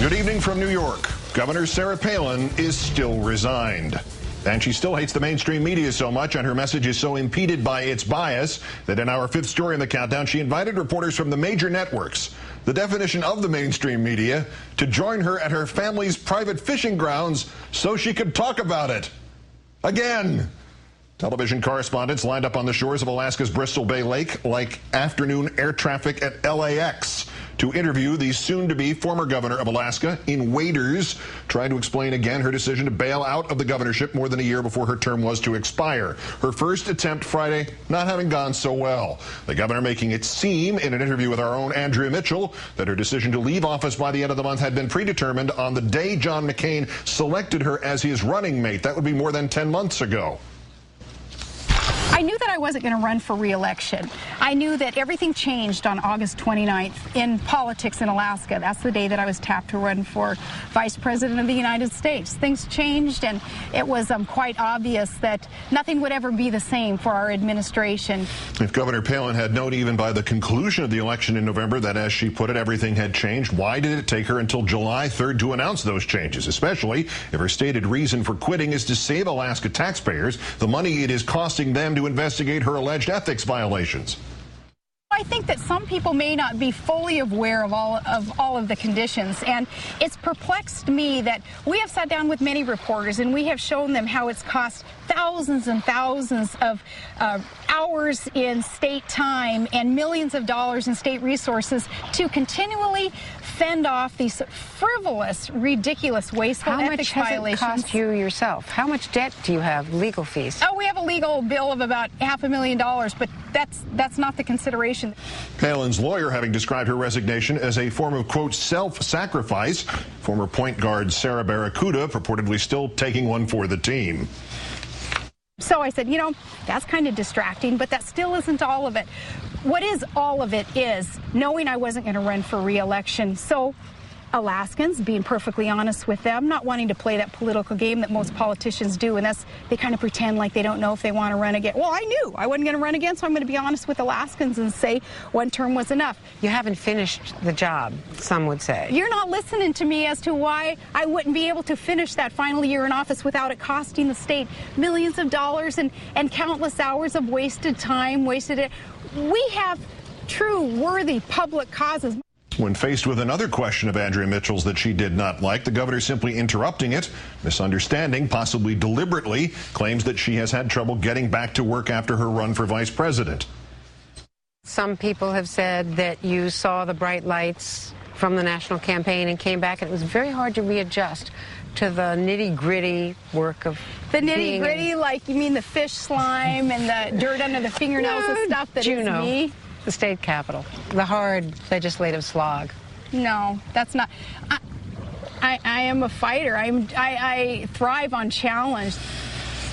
Good evening from New York. Governor Sarah Palin is still resigned. And she still hates the mainstream media so much, and her message is so impeded by its bias, that in our fifth story in the countdown, she invited reporters from the major networks, the definition of the mainstream media, to join her at her family's private fishing grounds so she could talk about it. Again. Television correspondents lined up on the shores of Alaska's Bristol Bay Lake like afternoon air traffic at LAX to interview the soon-to-be former governor of Alaska in waders, trying to explain again her decision to bail out of the governorship more than a year before her term was to expire. Her first attempt Friday not having gone so well. The governor making it seem in an interview with our own Andrea Mitchell that her decision to leave office by the end of the month had been predetermined on the day John McCain selected her as his running mate. That would be more than 10 months ago. I knew that I wasn't going to run for re-election. I knew that everything changed on August 29th in politics in Alaska. That's the day that I was tapped to run for Vice President of the United States. Things changed, and it was quite obvious that nothing would ever be the same for our administration. If Governor Palin had known even by the conclusion of the election in November that, as she put it, everything had changed, why did it take her until July 3rd to announce those changes, especially if her stated reason for quitting is to save Alaska taxpayers the money it is costing them to investigate her alleged ethics violations? I think that some people may not be fully aware of all of the conditions, and it's perplexed me that we have sat down with many reporters and we have shown them how it's cost thousands and thousands of hours in state time and millions of dollars in state resources to continually fend off these frivolous, ridiculous, wasteful ethics violations. How much has it cost you yourself? How much debt do you have, legal fees? Oh, we have a legal bill of about $500,000, but that's not the consideration. Palin's lawyer having described her resignation as a form of, quote, self-sacrifice. Former point guard Sarah Barracuda purportedly still taking one for the team. So I said, you know, that's kind of distracting, but that still isn't all of it. What is all of it is knowing I wasn't going to run for re-election. So Alaskans, being perfectly honest with them, not wanting to play that political game that most politicians do, and that's they kind of pretend like they don't know if they want to run again. Well, I knew I wasn't going to run again, so I'm going to be honest with Alaskans and say one term was enough. You haven't finished the job, some would say. You're not listening to me as to why I wouldn't be able to finish that final year in office without it costing the state millions of dollars and countless hours of wasted time, We have true, worthy public causes. When faced with another question of Andrea Mitchell's that she did not like, the governor simply interrupting it, misunderstanding, possibly deliberately, claims that she has had trouble getting back to work after her run for vice president. Some people have said that you saw the bright lights from the national campaign and came back, and it was very hard to readjust to the nitty-gritty work of the nitty-gritty, like you mean the fish slime and the dirt under the fingernails and stuff that is me? The state capitol, the hard legislative slog. No, that's not. I am a fighter. I thrive on challenge.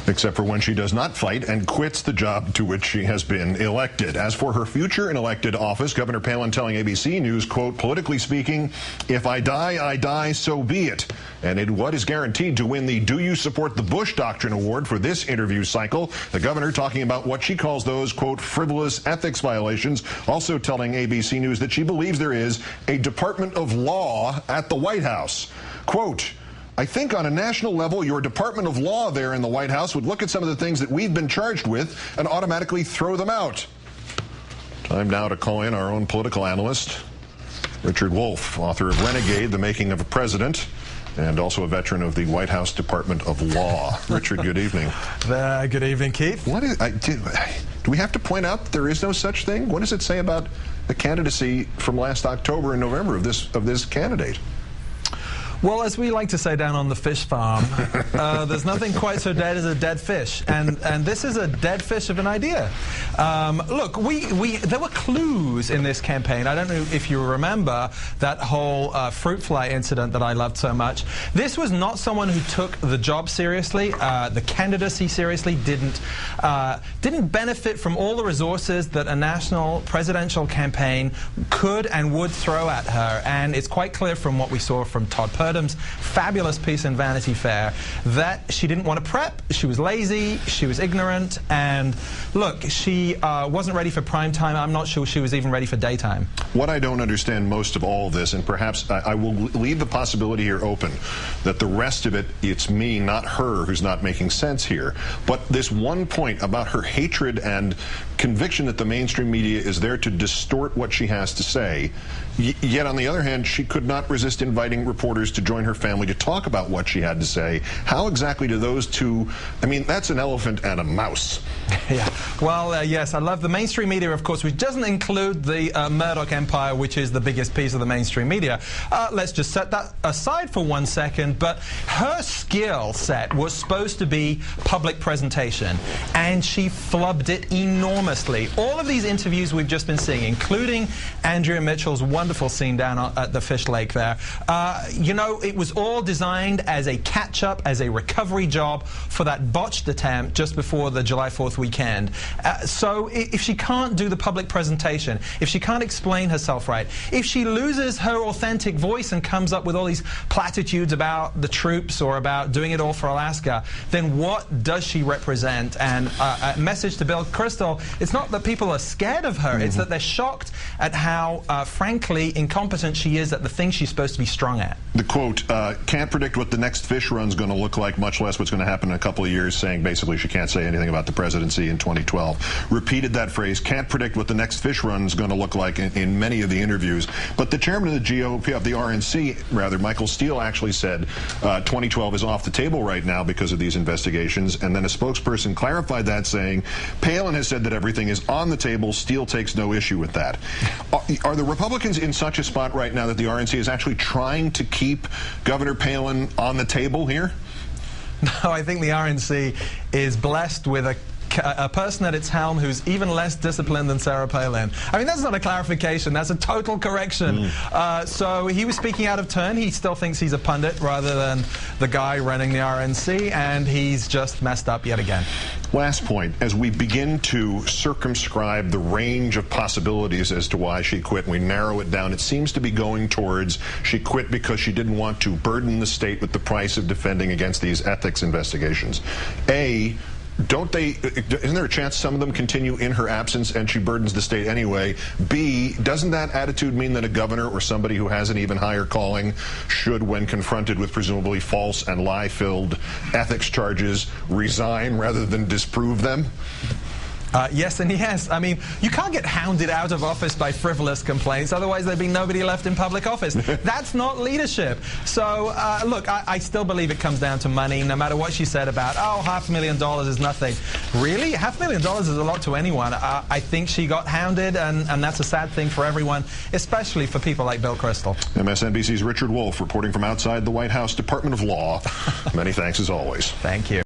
Except for when she does not fight and quits the job to which she has been elected. As for her future in elected office, Governor Palin telling ABC News, quote, politically speaking, if I die, so be it. And in what is guaranteed to win the Do You Support the Bush Doctrine Award for this interview cycle, the governor talking about what she calls those, quote, frivolous ethics violations, also telling ABC News that she believes there is a Department of Law at the White House. Quote, I think on a national level, your Department of Law there in the White House would look at some of the things that we've been charged with and automatically throw them out. Time now to call in our own political analyst, Richard Wolff, author of Renegade, The Making of a President, and also a veteran of the White House Department of Law. Richard, good evening. Good evening, Keith. What is, do we have to point out that there is no such thing? What does it say about the candidacy from last October and November of this candidate? Well, as we like to say down on the fish farm, there's nothing quite so dead as a dead fish, and this is a dead fish of an idea. Look, there were clues in this campaign. I don't know if you remember that whole fruit fly incident that I loved so much. This was not someone who took the job seriously, the candidacy seriously, didn't benefit from all the resources that a national presidential campaign could and would throw at her, and it's quite clear from what we saw from Todd Perkins Erdem's fabulous piece in Vanity Fair that she didn't want to prep, she was lazy, she was ignorant, and look, she wasn't ready for prime time. I'm not sure she was even ready for daytime. What I don't understand most of all of this, and perhaps I will leave the possibility here open, that the rest of it, it's me, not her, who's not making sense here. But this one point about her hatred and conviction that the mainstream media is there to distort what she has to say, yet on the other hand, she could not resist inviting reporters to join her family to talk about what she had to say. How exactly do those two, I mean, that's an elephant and a mouse. Yeah, well, yes, I love the mainstream media, of course, which doesn't include the Murdoch empire, which is the biggest piece of the mainstream media. Let's just set that aside for 1 second, but her skill set was supposed to be public presentation, and she flubbed it enormously. All of these interviews we've just been seeing, including Andrea Mitchell's wonderful scene down at the Fish Lake there, you know, it was all designed as a catch-up, as a recovery job for that botched attempt just before the July 4th weekend. So if she can't do the public presentation, if she can't explain herself right, if she loses her authentic voice and comes up with all these platitudes about the troops or about doing it all for Alaska, then what does she represent? And a message to Bill Kristol, it's not that people are scared of her, it's that they're shocked at how, frankly, incompetent she is at the things she's supposed to be strong at. The quote, can't predict what the next fish run's going to look like, much less what's going to happen in a couple of years, saying basically she can't say anything about the presidency in 2012. Repeated that phrase, can't predict what the next fish run's going to look like in many of the interviews. But the chairman of the GOP, of the RNC, rather, Michael Steele, actually said 2012 is off the table right now because of these investigations. And then a spokesperson clarified that, saying, Palin has said that everything is on the table. Steele takes no issue with that. Are the Republicans in such a spot right now that the RNC is actually trying to keep Governor Palin on the table here? No, I think the RNC is blessed with a person at its helm who's even less disciplined than Sarah Palin. I mean, that's not a clarification, that's a total correction. So he was speaking out of turn. He still thinks he's a pundit rather than the guy running the RNC, and he's just messed up yet again. Last point, as we begin to circumscribe the range of possibilities as to why she quit, and we narrow it down, it seems to be going towards she quit because she didn't want to burden the state with the price of defending against these ethics investigations. Isn't there a chance some of them continue in her absence and she burdens the state anyway? B, doesn't that attitude mean that a governor or somebody who has an even higher calling should, when confronted with presumably false and lie-filled ethics charges, resign rather than disprove them? Yes and yes. I mean, you can't get hounded out of office by frivolous complaints, otherwise there'd be nobody left in public office. That's not leadership. So, look, I still believe it comes down to money, no matter what she said about, oh, $500,000 is nothing. Really? $500,000 is a lot to anyone. I think she got hounded, and that's a sad thing for everyone, especially for people like Bill Kristol. MSNBC's Richard Wolff reporting from outside the White House Department of Law. Many thanks as always. Thank you.